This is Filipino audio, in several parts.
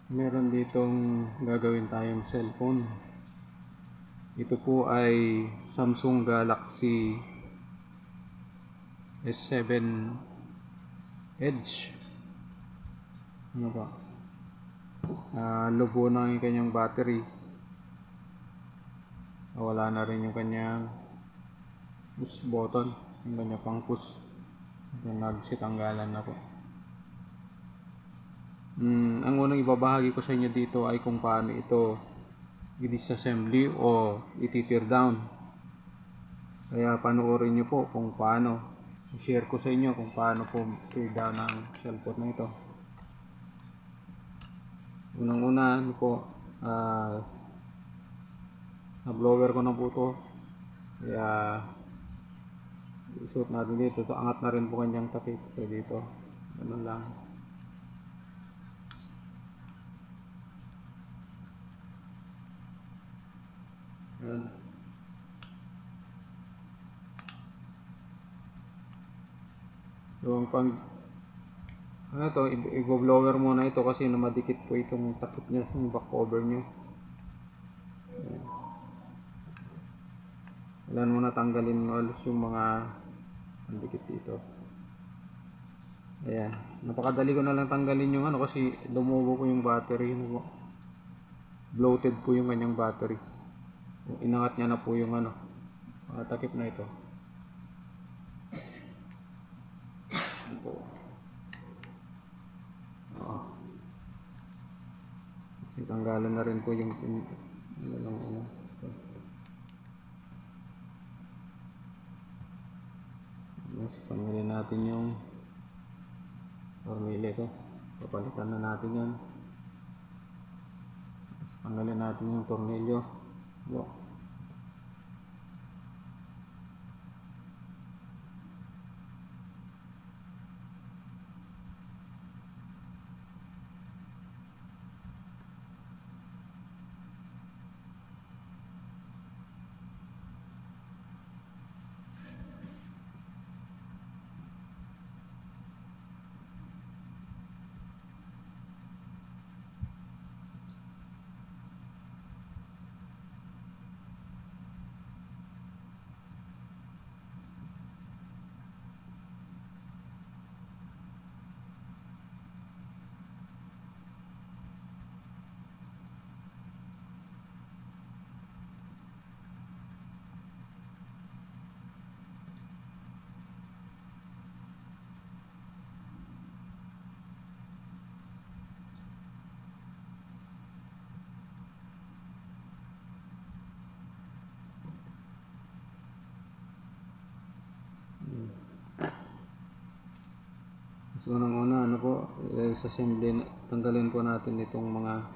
Meron ditong gagawin tayong cellphone. Ito po ay Samsung Galaxy S7 Edge. Ano ba? Lobo na yung kanyang battery. Wala na rin yung kanyang push button. Yung kanyang pang push. Nagsitanggalan na po. Ang unang ibabahagi ko sa inyo dito ay kung paano ito i-disassembly o i-tear down. Kaya panoorin nyo po kung paano. I-share ko sa inyo kung paano po tear down ang cellphone na ito. Unang-una po, na-blower ko na po ito. Kaya isuot natin dito. Ito, angat na rin po kanyang takip dito. Ganun lang. Yan. So, i-blower muna ito kasi namadikit po itong takip niya sa back cover niyo. Kailangan muna tanggalin mo alos yung mga pandikit dito. Ayan. Napakadali ko na lang tanggalin yung kasi lumubo po yung battery. Bloated po yung kanyang battery. Inangat niya na po yung takip na ito. Tanggalan na rin po yung tanggalin natin yung tornilyo ito. Papalitan na natin yan. Tanggalin natin yung tornilyo. So unang-una assembly, tanggalin po natin itong mga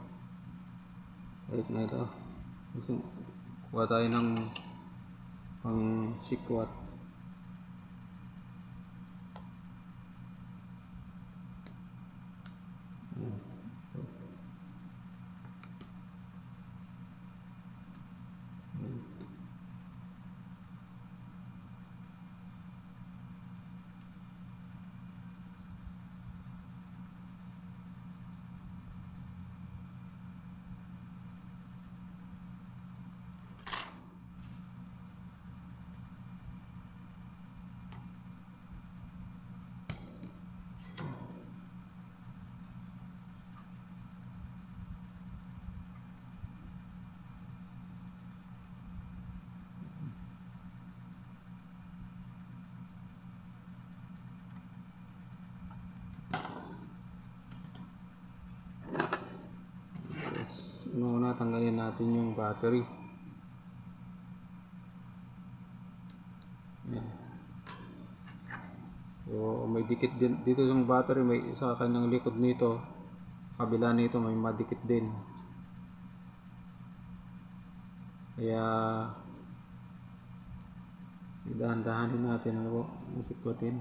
tape na ito. Kuha tayo ng pang sikwat. Una tanggalin natin yung battery. Yan. So may dikit din dito yung battery, may sa kanyang likod nito, kabila nito may madikit din. Kaya dahan-dahanin natin sikwatin.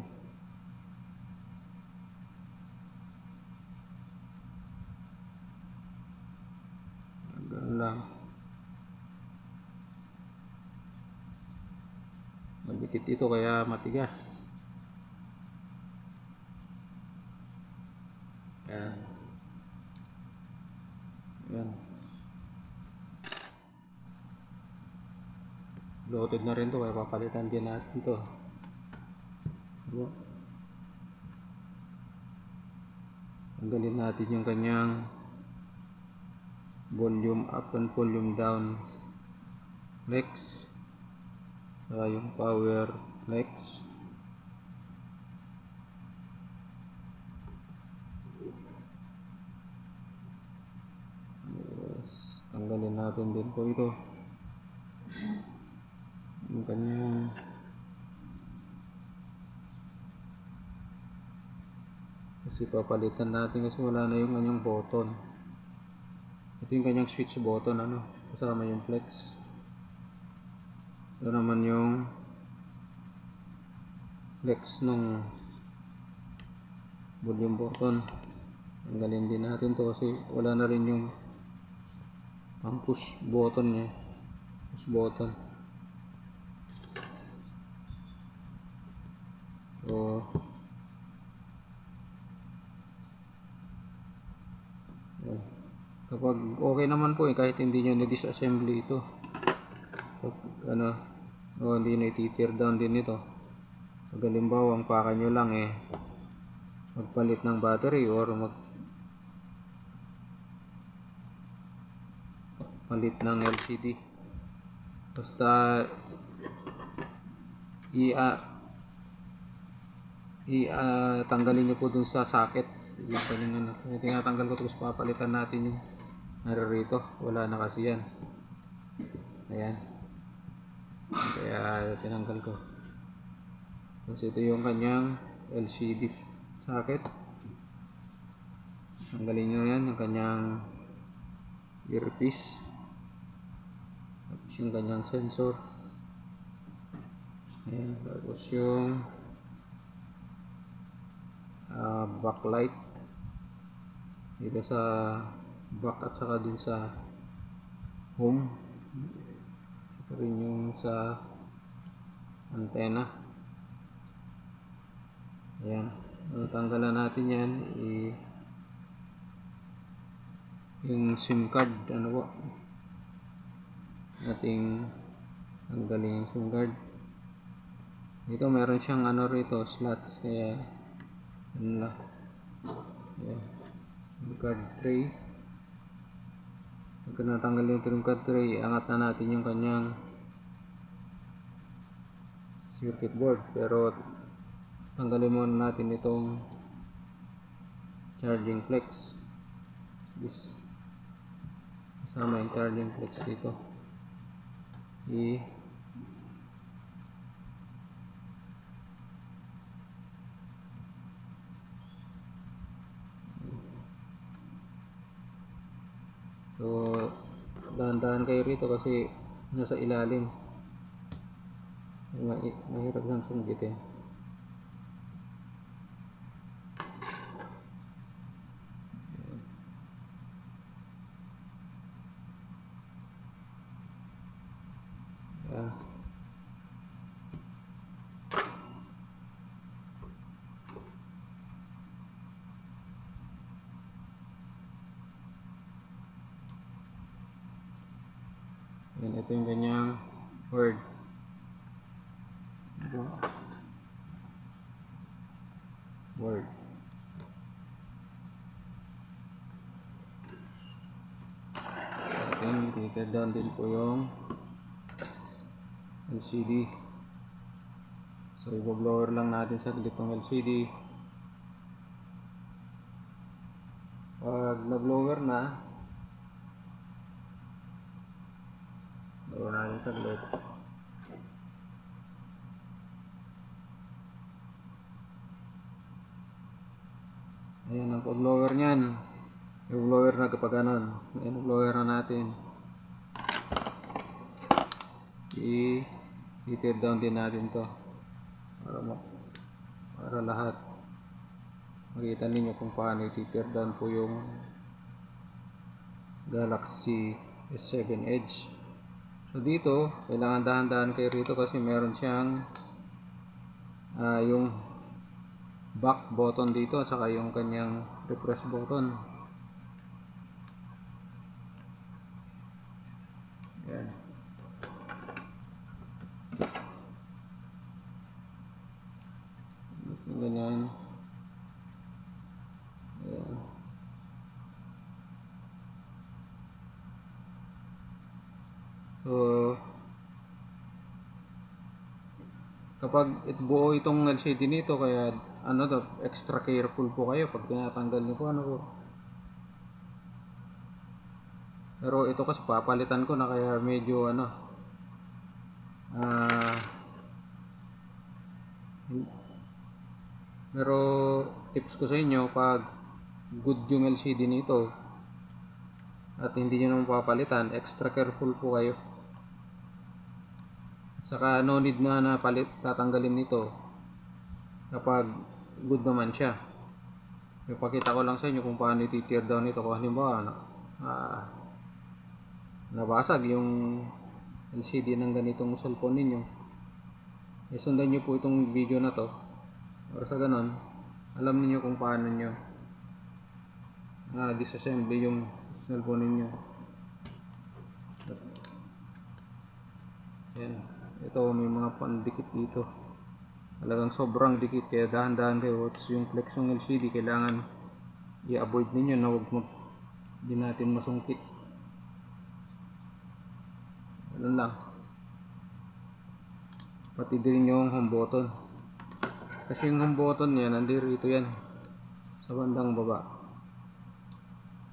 Ganun lang. Madikit ito kaya matigas. Yan. Bloated na rin to, kaya papalitan din natin to. Diba? Tanggalin natin yung kanyang volume up and volume down flex, saka yung power flex. Tanggalin natin din po ito yung kanyang kasi papalitan natin kasi wala na yung kanyang button. Ito yung kanyang switch button, ano, kasama yung flex. Ito naman yung flex nung volume button. Tanggalin din natin to kasi wala na rin yung ang push button niya, push button. So kapag okay naman po kahit hindi nyo na-disassembly ito, pag, hindi na i-tear down din ito. Pag halimbawa ang paka nyo lang magpalit ng battery or palit ng LCD, basta tanggalin nyo po dun sa socket yung kanyang tinatanggal ko, tapos papalitan natin yung rito, wala na kasi yan, ayan, kaya tinanggal ko. Kasi ito yung kanyang LCD socket, tanggalin nyo yan, yung kanyang earpiece, tapos yung kanyang sensor, ayan, tapos yung backlight dito sa back at saka dun sa home. Ito rin yung sa antenna. Ayan, tanggalan natin yan, yung SIM card, ano po, ating tanggalin yung SIM card. Dito meron siyang rito slots, kaya ano lang, ayan, SIM card tray. Pagka natanggal yung SIM card tray, angat na natin yung kanyang circuit board, pero tanggalin muna natin itong charging flex. This kasama yung charging flex dito. So dahan-dahan kayo rito kasi nasa ilalim, mahirap lang sunggitin. Yan, ito yung kanyang word. Word. Atin, titignan down din po yung LCD. So, i-blower lang natin saglit ng LCD. Pag na-blower na, blower natin saglit. Ayan ang pag-blower nyan. Yung blower na kapag ganon. Ayan ang blower na natin. I-tear down din natin to para lahat makita ninyo kung paano i-tear down po yung Galaxy S7 Edge. So dito kailangan dahan-dahan kayo rito kasi meron siyang yung back button dito at saka yung kanyang refresh button. Yan. Kapag buo itong LCD nito, kaya ano to, extra careful po kayo pag tinatanggal niyo po, ano po. Pero ito kasi papalitan ko na, kaya medyo ano, ah, pero tips ko sa inyo, pag good yung LCD nito at hindi nyo naman papalitan, extra careful po kayo. Saka no need na tatanggalin nito kapag good naman siya. Ipakita ko lang sa inyo kung paano i-tear down ito. Kung halimbawa ah, nabasag yung LCD ng ganitong cellphone ninyo, sundan nyo po itong video na to para sa ganon alam niyo kung paano nyo disassemble yung cellphone ninyo. Yan, ito may mga pandikit dito, talagang sobrang dikit, kaya dahan-dahan kayo. Tapos yung flex ng LCD kailangan i-avoid ninyo na huwag di natin masungkit. Ganun lang. Pati din yung home button, kasi yung home button yan nandito yan sa bandang baba,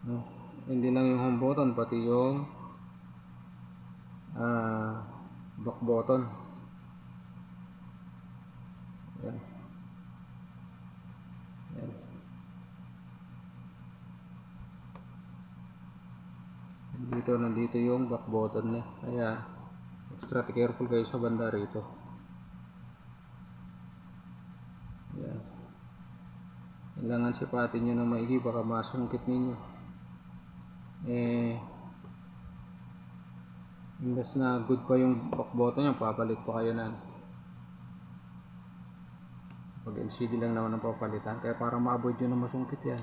no? Hindi lang yung home button, pati yung back button. Yan. Yan. Nandito yung back button niya, kaya extra careful kayo sa banda rito. Yan. Kailangan sipatin nyo na maigi, baka masungkit ninyo. Imbes na good pa yung back button nyo, papalit pa kayo na. Pag LCD lang naman ang papalitan, kaya para ma-avoid nyo na masungkit yan,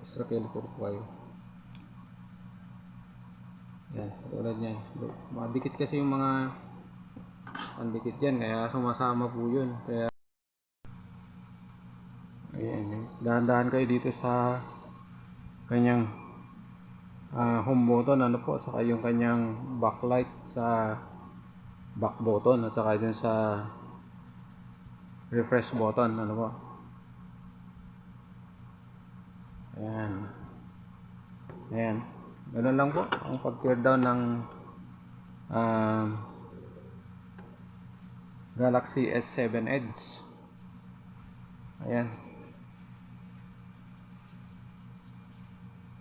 extra careful po kayo. Yan, tulad nyan. Madikit kasi yung mga pandikit yan, kaya sumasama po yun. Kaya ayan, dahan-dahan kayo dito sa kanyang home button, ano po, saka yung kanyang backlight sa back button, at saka dun sa refresh button, ano po. Ayan. Ayan. Ganun lang po ang pag-tear down ng Galaxy S7 Edge. Ayan.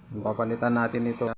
Papalitan natin ito.